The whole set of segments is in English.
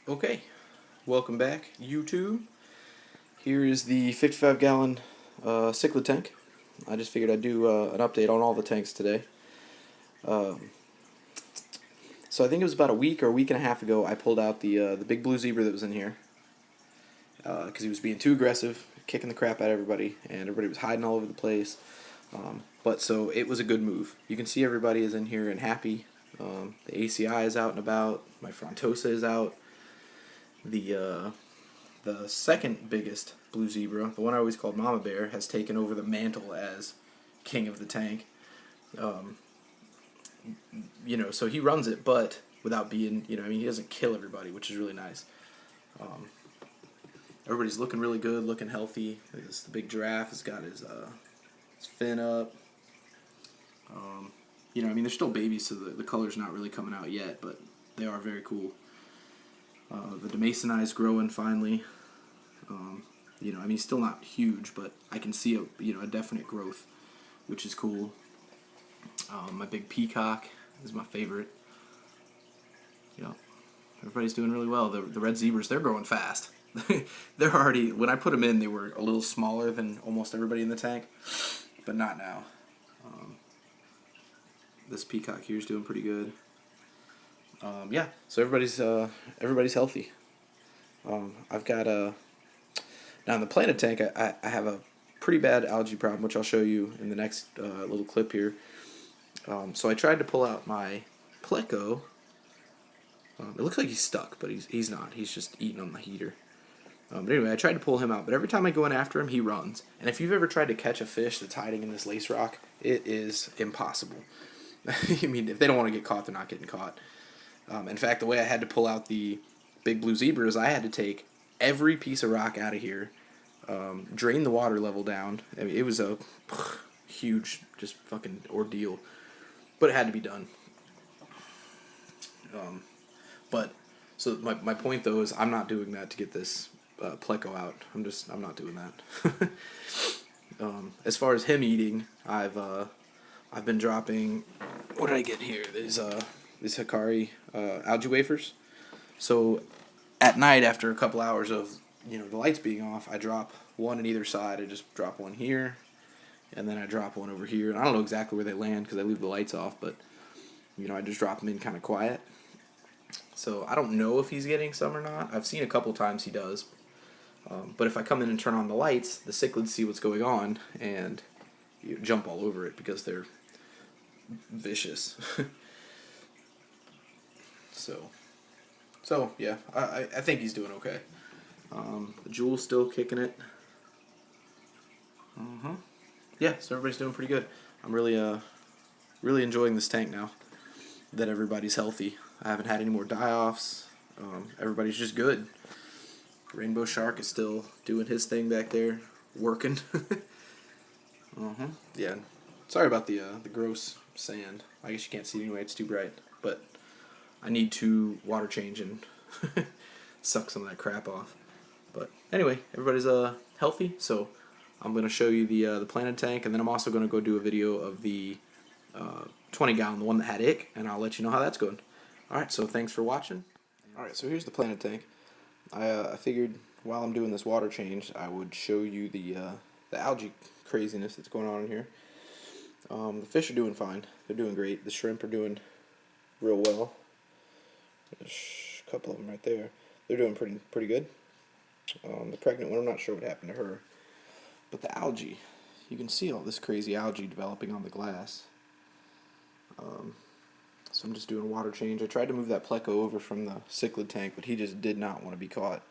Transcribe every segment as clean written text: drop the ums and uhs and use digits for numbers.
Okay, welcome back, YouTube. Here is the 55-gallon cichlid tank. I just figured I'd do an update on all the tanks today. Um, so I think it was about a week or a week and a half ago I pulled out the big blue zebra that was in here because he was being too aggressive, kicking the crap out of everybody, and everybody was hiding all over the place. But so it was a good move. You can see everybody is in here and happy. The ACI is out and about. My Frontosa is out. The second biggest blue zebra, the one I always called Mama Bear, has taken over the mantle as king of the tank. Um, so he runs it, but without being, he doesn't kill everybody, which is really nice. Um, Everybody's looking really good, looking healthy. The big giraffe has got his fin up. They're still babies, so the color's not really coming out yet, but they are very cool. The Demasoni is growing finally. He's still not huge, but I can see a definite growth, which is cool. My big peacock is my favorite. Everybody's doing really well. The red zebras, they're growing fast. They're already, when I put them in, they were a little smaller than almost everybody in the tank, but not now. This peacock here is doing pretty good. So everybody's healthy. I've got now in the Planet tank, I have a pretty bad algae problem, which I'll show you in the next little clip here. So I tried to pull out my Pleco. It looks like he's stuck, but he's not. He's just eating on the heater. But anyway, I tried to pull him out, but every time I go in after him, he runs. And if you've ever tried to catch a fish that's hiding in this lace rock, it is impossible. I mean, if they don't want to get caught, they're not getting caught. In fact, the way I had to pull out the big blue zebra is I had to take every piece of rock out of here, drain the water level down. I mean, it was a huge, just fucking ordeal, but it had to be done. So my point though is I'm not doing that to get this Pleco out. I'm not doing that. As far as him eating, I've been dropping. What did I get here? These Hikari algae wafers. So at night, after a couple hours of the lights being off, I drop one on either side. I just drop one here, and then I drop one over here. And I don't know exactly where they land because I leave the lights off, but I just drop them in kind of quiet. So I don't know if he's getting some or not. I've seen a couple times he does. But if I come in and turn on the lights, the cichlids see what's going on and jump all over it because they're vicious. So yeah, I think he's doing okay. The Jewel's still kicking it. Yeah, so everybody's doing pretty good. I'm really enjoying this tank now that everybody's healthy. I haven't had any more die-offs. Everybody's just good. Rainbow Shark is still doing his thing back there, working. Yeah. Sorry about the gross sand. I guess you can't see it anyway, it's too bright. But I need to water change and suck some of that crap off. But anyway, everybody's healthy, so I'm going to show you the Planet tank, and then I'm also going to go do a video of the 20-gallon, the one that had ick, and I'll let you know how that's going. Alright, so thanks for watching. Alright, so here's the Planet tank. I figured while I'm doing this water change, I would show you the algae craziness that's going on in here. The fish are doing fine. They're doing great. The shrimp are doing real well. There's a couple of them right there. They're doing pretty good. The pregnant one, I'm not sure what happened to her. But the algae, you can see all this crazy algae developing on the glass. So I'm just doing a water change. I tried to move that Pleco over from the cichlid tank, but he just did not want to be caught.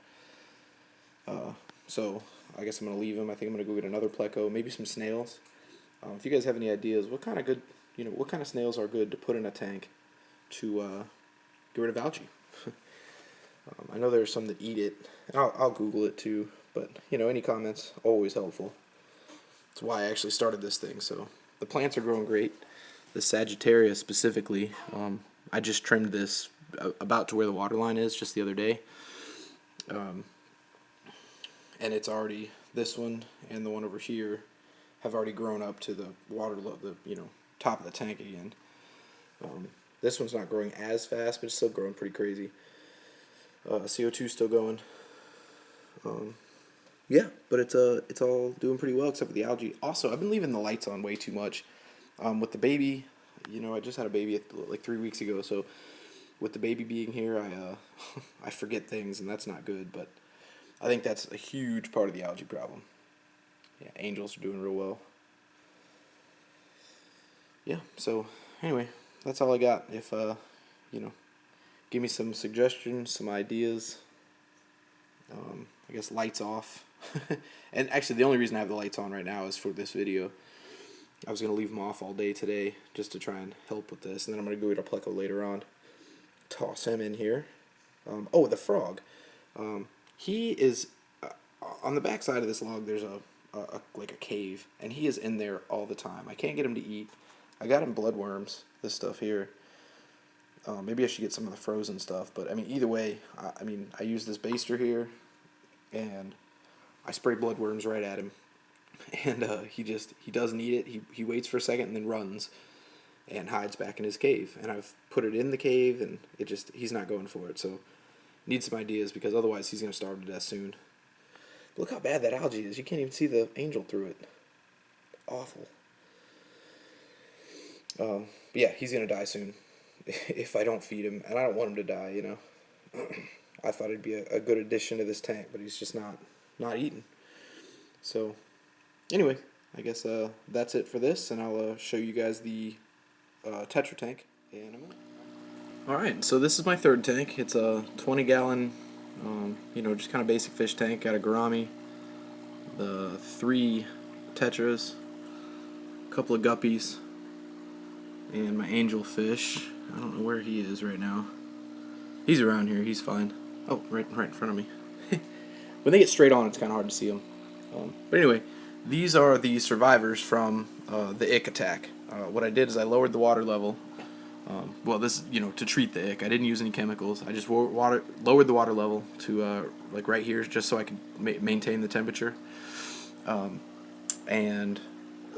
So I guess I'm going to leave him. I think I'm going to go get another Pleco, maybe some snails. If you guys have any ideas, what kind of snails are good to put in a tank to get rid of algae? I know there's some that eat it. I'll Google it too, but any comments, always helpful. That's why I actually started this thing. So the plants are growing great. The Sagittarius specifically, I just trimmed this about to where the water line is just the other day. And it's already, this one and the one over here have already grown up to the top of the tank again. This one's not growing as fast, but it's still growing pretty crazy. CO2 still going. Yeah, but it's all doing pretty well except for the algae. Also, I've been leaving the lights on way too much. With the baby, I just had a baby like 3 weeks ago, so with the baby being here, I forget things, and that's not good. But I think that's a huge part of the algae problem. Yeah, angels are doing real well. Yeah, so anyway, that's all I got. If give me some suggestions, some ideas. I guess lights off. And actually, the only reason I have the lights on right now is for this video. I was going to leave them off all day today just to try and help with this. And then I'm going to go get a Pleco later on. Toss him in here. Oh, the frog. He is... on the back side of this log, there's like a cave. And he is in there all the time. I can't get him to eat. I got him bloodworms, this stuff here. Maybe I should get some of the frozen stuff. But, I mean, either way, I use this baster here. And I spray bloodworms right at him. And he doesn't eat it. He waits for a second and then runs and hides back in his cave. And I've put it in the cave, and he's not going for it. So need some ideas, because otherwise he's going to starve to death soon. Look how bad that algae is. You can't even see the angel through it. Awful. But yeah, he's going to die soon if I don't feed him. And I don't want him to die, I thought he'd be a good addition to this tank, but he's just not eating. So anyway, I guess that's it for this, and I'll show you guys the Tetra tank in a minute. Alright, so this is my third tank. It's a 20-gallon, just kind of basic fish tank. Got a gourami, the 3 tetras, a couple of guppies, and my angel fish. I don't know where he is right now. He's around here. He's fine. Oh, right in front of me. When they get straight on, it's kind of hard to see them. But anyway, these are the survivors from the ick attack. What I did is I lowered the water level. This to treat the ick. I didn't use any chemicals. I just lowered the water level to like right here, just so I could maintain the temperature. And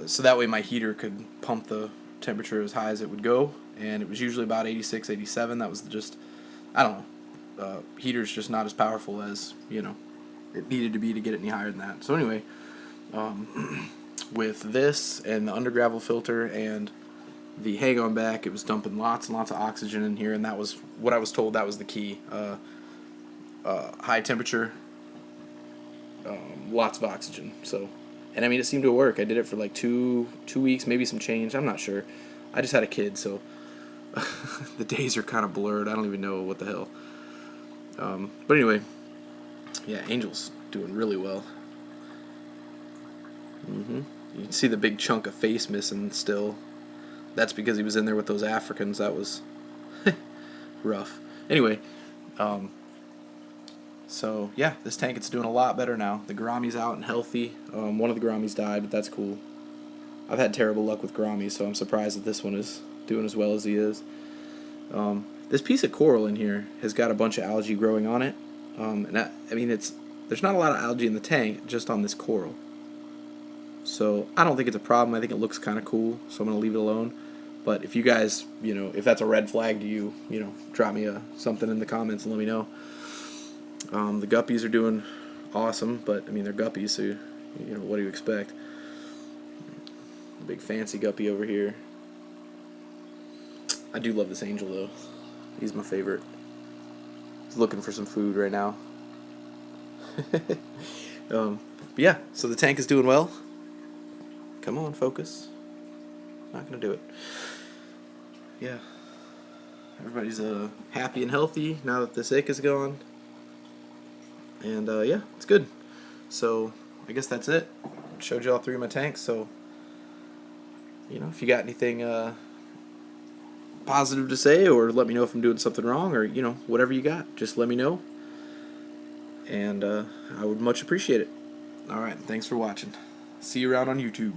so that way my heater could pump the temperature as high as it would go. And it was usually about 86, 87. That was just, I don't know. Heater's just not as powerful as it needed to be to get it any higher than that. So anyway, with this and the under gravel filter and the hang on back, it was dumping lots and lots of oxygen in here, and that was what I was told that was the key. High temperature, lots of oxygen. So, and I mean, it seemed to work. I did it for like two weeks, maybe some change. I'm not sure. I just had a kid, so the days are kind of blurred. I don't even know what the hell. But anyway, yeah, Angel's doing really well. You can see the big chunk of face missing still. That's because he was in there with those Africans. That was rough. Anyway, so yeah, this tank it's doing a lot better now. The gourami's out and healthy. One of the gouramis died, but that's cool. I've had terrible luck with gouramis, so I'm surprised that this one is doing as well as he is. This piece of coral in here has got a bunch of algae growing on it. There's not a lot of algae in the tank, just on this coral. So I don't think it's a problem. I think it looks kind of cool, so I'm going to leave it alone. But if you guys, if that's a red flag to you, drop me something in the comments and let me know. The guppies are doing awesome, but they're guppies, so what do you expect? Big fancy guppy over here. I do love this angel though. He's my favorite. He's looking for some food right now. But yeah, so the tank is doing well. Come on, focus. Not gonna do it. Yeah. Everybody's happy and healthy now that this ick is gone. And yeah, it's good. So I guess that's it. Showed you all 3 of my tanks. So if you got anything positive to say, or let me know if I'm doing something wrong, or whatever you got, just let me know. And I would much appreciate it. Alright, thanks for watching. See you around on YouTube.